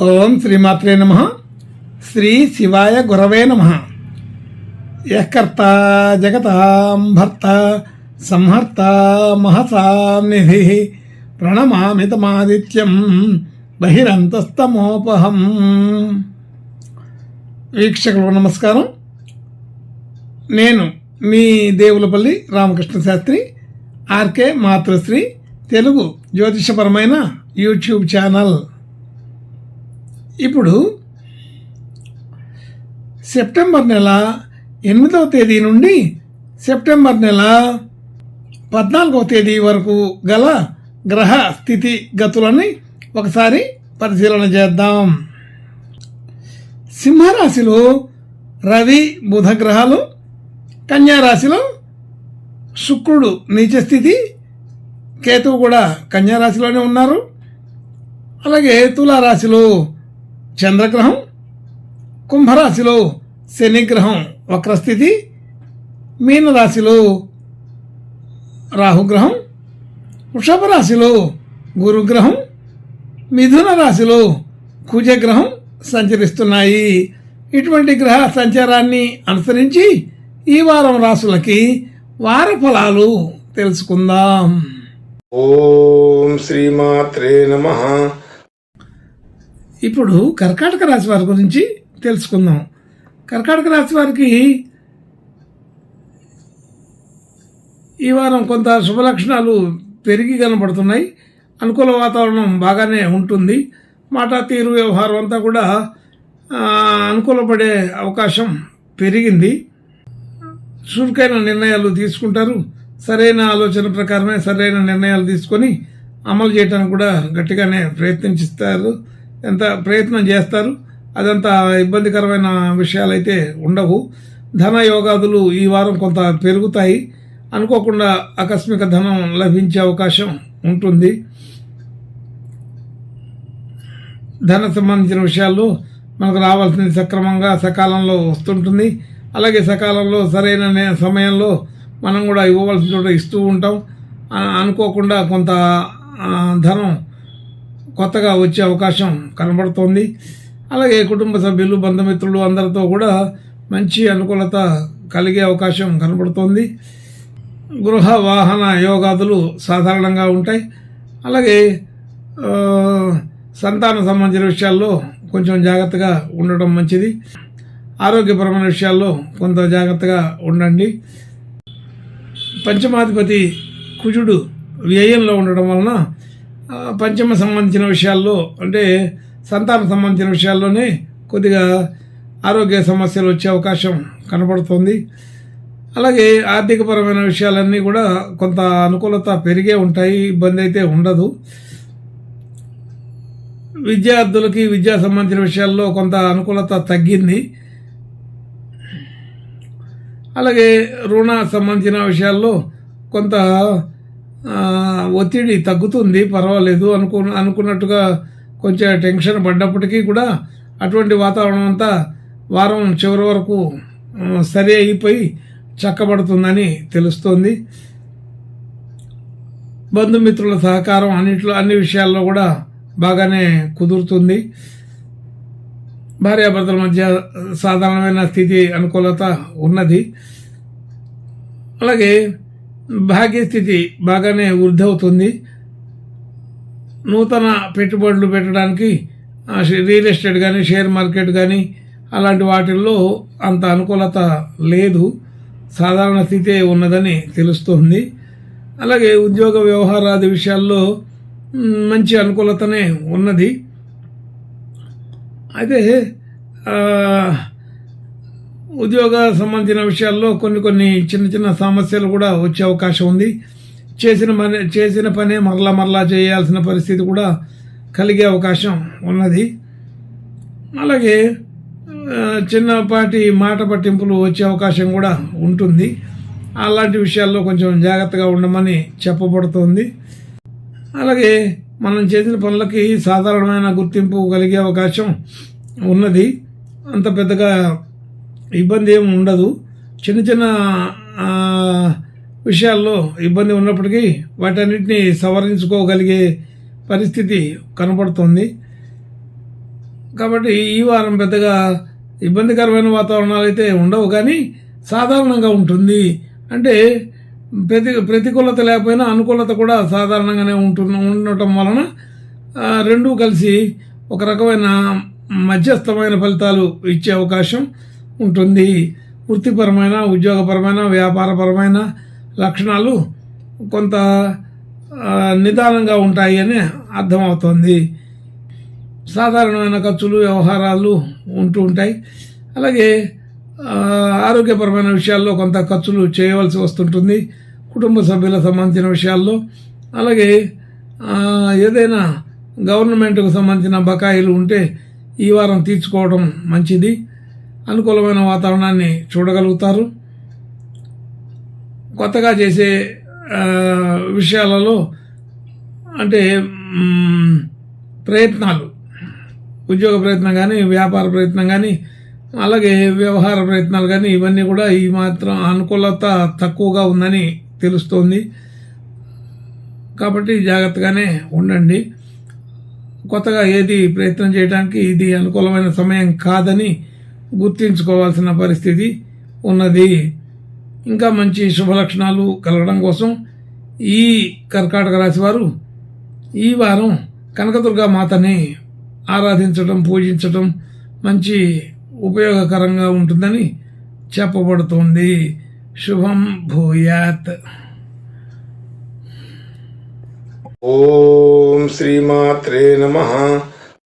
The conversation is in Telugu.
ఓం శ్రీమాత్రే నమః. శ్రీ శివాయ గురవే నమః. యః కర్తా జగతాం భర్త సంహర్త మహసాం నిధిః ప్రణమామితమాదిత్యం బహిరంతస్తమోపహం. వీక్షకులకు నమస్కారం. నేను మీ దేవులపల్లి రామకృష్ణ శాస్త్రి, ఆర్కే మాతృశ్రీ తెలుగు జ్యోతిషపరమైన యూట్యూబ్ ఛానల్. ఇప్పుడు సెప్టెంబర్ నెల 8వ తేదీ నుండి సెప్టెంబర్ నెల 14వ తేదీ వరకు గల గ్రహ స్థితి గతులని ఒకసారి పరిశీలన చేద్దాం. సింహరాశిలో రవి బుధ గ్రహాలు, కన్యారాశిలో శుక్రుడు నీచ స్థితి, కేతువు కూడా కన్యారాశిలోనే ఉన్నారు. అలాగే తులారాశిలో చంద్రగ్రహం, కుంభరాశిలో శనిగ్రహం వక్రస్థితి, మీనరాశిలో రాహుగ్రహం, వృషభ రాశిలో గురుగ్రహం, మిథున రాశిలో కుజగ్రహం సంచరిస్తున్నాయి. ఇటువంటి గ్రహ సంచారాన్ని అనుసరించి ఈ వారం రాశులకి వార ఫలాలు తెలుసుకుందాం. ఓం శ్రీమాత్రే నమః. ఇప్పుడు కర్కాటక రాశి వారి గురించి తెలుసుకుందాం. కర్కాటక రాశి వారికి ఈ వారం కొంత శుభలక్షణాలు పెరిగి కనబడుతున్నాయి. అనుకూల వాతావరణం బాగానే ఉంటుంది. మాట తీరు వ్యవహారం అంతా కూడా అనుకూలపడే అవకాశం పెరిగింది. చురుకైన నిర్ణయాలు తీసుకుంటారు. సరైన ఆలోచన ప్రకారమే సరైన నిర్ణయాలు తీసుకొని అమలు చేయడానికి కూడా గట్టిగానే ప్రయత్నిస్తారు. ఎంత ప్రయత్నం చేస్తారు. అదంతా ఇబ్బందికరమైన విషయాలైతే ఉండవు. ధన యోగాదులు ఈ వారం కొంత పెరుగుతాయి. అనుకోకుండా ఆకస్మిక ధనం లభించే అవకాశం ఉంటుంది. ధన సంబంధించిన విషయాల్లో మనకు రావాల్సింది సక్రమంగా సకాలంలో వస్తుంటుంది. అలాగే సకాలంలో సరైన సమయంలో మనం కూడా ఇవ్వవలసిన చోట ఇస్తూ ఉంటాం. అనుకోకుండా కొంత ధనం కొత్తగా వచ్చే అవకాశం కనబడుతోంది. అలాగే కుటుంబ సభ్యులు, బంధుమిత్రులు అందరితో కూడా మంచి అనుకూలత కలిగే అవకాశం కనబడుతోంది. గృహ వాహన యోగాదులు సాధారణంగా ఉంటాయి. అలాగే సంతాన సంబంధించిన విషయాల్లో కొంచెం జాగ్రత్తగా ఉండడం మంచిది. ఆరోగ్యపరమైన విషయాల్లో కొంత జాగ్రత్తగా ఉండండి. పంచమాధిపతి కుజుడు వ్యయంలో ఉండడం వలన పంచమ సంబంధించిన విషయాల్లో అంటే సంతాన సంబంధించిన విషయాల్లోనే కొద్దిగా ఆరోగ్య సమస్యలు వచ్చే అవకాశం కనబడుతుంది. అలాగే ఆర్థికపరమైన విషయాలన్నీ కూడా కొంత అనుకూలత పెరిగే ఉంటాయి. ఇబ్బంది అయితే ఉండదు. విద్యార్థులకి విద్యా సంబంధించిన విషయాల్లో కొంత అనుకూలత తగ్గింది. అలాగే రుణ సంబంధించిన విషయాల్లో కొంత ఒత్తిడి తగ్గుతుంది, పర్వాలేదు. అనుకున్నట్టుగా కొంచెం టెన్షన్ పడ్డప్పటికీ కూడా అటువంటి వాతావరణం అంతా వారం చివరి వరకు సరి అయిపోయి చక్కబడుతుందని తెలుస్తోంది. బంధుమిత్రుల సహకారం అన్ని విషయాల్లో కూడా బాగానే కుదురుతుంది. భార్యాభర్తల మధ్య సాధారణమైన స్థితి అనుకూలత ఉన్నది. అలాగే భాగ్యస్థితి బాగానే వృద్ధి అవుతుంది. నూతన పెట్టుబడులు పెట్టడానికి రియల్ ఎస్టేట్ కానీ షేర్ మార్కెట్ కానీ అలాంటి వాటిల్లో అంత అనుకూలత లేదు. సాధారణ స్థితే ఉన్నదని తెలుస్తుంది. అలాగే ఉద్యోగ వ్యవహారాది విషయాల్లో మంచి అనుకూలతనే ఉన్నది. అయితే ఉద్యోగ సంబంధించిన విషయాల్లో కొన్ని చిన్న సమస్యలు కూడా వచ్చే అవకాశం ఉంది. చేసిన పనే మరలా చేయాల్సిన పరిస్థితి కూడా కలిగే అవకాశం ఉన్నది. అలాగే చిన్నపాటి మాట పట్టింపులు వచ్చే అవకాశం కూడా ఉంటుంది. అలాంటి విషయాల్లో కొంచెం జాగ్రత్తగా ఉండమని చెప్పబడుతోంది. అలాగే మనం చేసిన పనులకి సాధారణమైన గుర్తింపు కలిగే అవకాశం ఉన్నది. అంత పెద్దగా ఇబ్బంది ఏమి ఉండదు. చిన్న విషయాల్లో ఇబ్బంది ఉన్నప్పటికీ వాటన్నిటిని సవరించుకోగలిగే పరిస్థితి కనపడుతుంది. కాబట్టి ఈ వారం పెద్దగా ఇబ్బందికరమైన వాతావరణాలు అయితే ఉండవు, కానీ సాధారణంగా ఉంటుంది. అంటే ప్రతికూలత లేకపోయినా అనుకూలత కూడా సాధారణంగానే ఉండటం వలన రెండూ కలిసి ఒక రకమైన మధ్యస్థమైన ఫలితాలు ఇచ్చే అవకాశం ఉంటుంది. వృత్తిపరమైన, ఉద్యోగపరమైన, వ్యాపారపరమైన లక్షణాలు కొంత నిదానంగా ఉంటాయి అని అర్థమవుతుంది. సాధారణమైన ఖర్చులు, వ్యవహారాలు ఉంటూ ఉంటాయి. అలాగే ఆరోగ్యపరమైన విషయాల్లో కొంత ఖర్చులు చేయవలసి వస్తుంటుంది కుటుంబ సభ్యులకు సంబంధించిన విషయాల్లో. అలాగే ఏదైనా గవర్నమెంట్కు సంబంధించిన బకాయిలు ఉంటే ఈ వారం తీర్చుకోవడం మంచిది. అనుకూలమైన వాతావరణాన్ని చూడగలుగుతారు. కొత్తగా చేసే విషయాలలో అంటే ప్రయత్నాలు, ఉద్యోగ ప్రయత్నం కానీ, వ్యాపార ప్రయత్నం కానీ, అలాగే వ్యవహార ప్రయత్నాలు కానీ, ఇవన్నీ కూడా ఈ మాత్రం అనుకూలత తక్కువగా ఉందని తెలుస్తోంది. కాబట్టి జాగ్రత్తగానే ఉండండి. కొత్తగా ఏది ప్రయత్నం చేయడానికి ఇది అనుకూలమైన సమయం కాదని గుర్తించుకోవాల్సిన పరిస్థితి ఉన్నది. ఇంకా మంచి శుభలక్షణాలు కలగడం కోసం ఈ కర్కాటక రాశి వారు ఈ వారం కనకదుర్గా మాతని ఆరాధించడం, పూజించడం మంచి ఉపయోగకరంగా ఉంటుందని చెప్పబడుతోంది. శుభం భూయాత్. ఓం శ్రీమాత్రే నమః.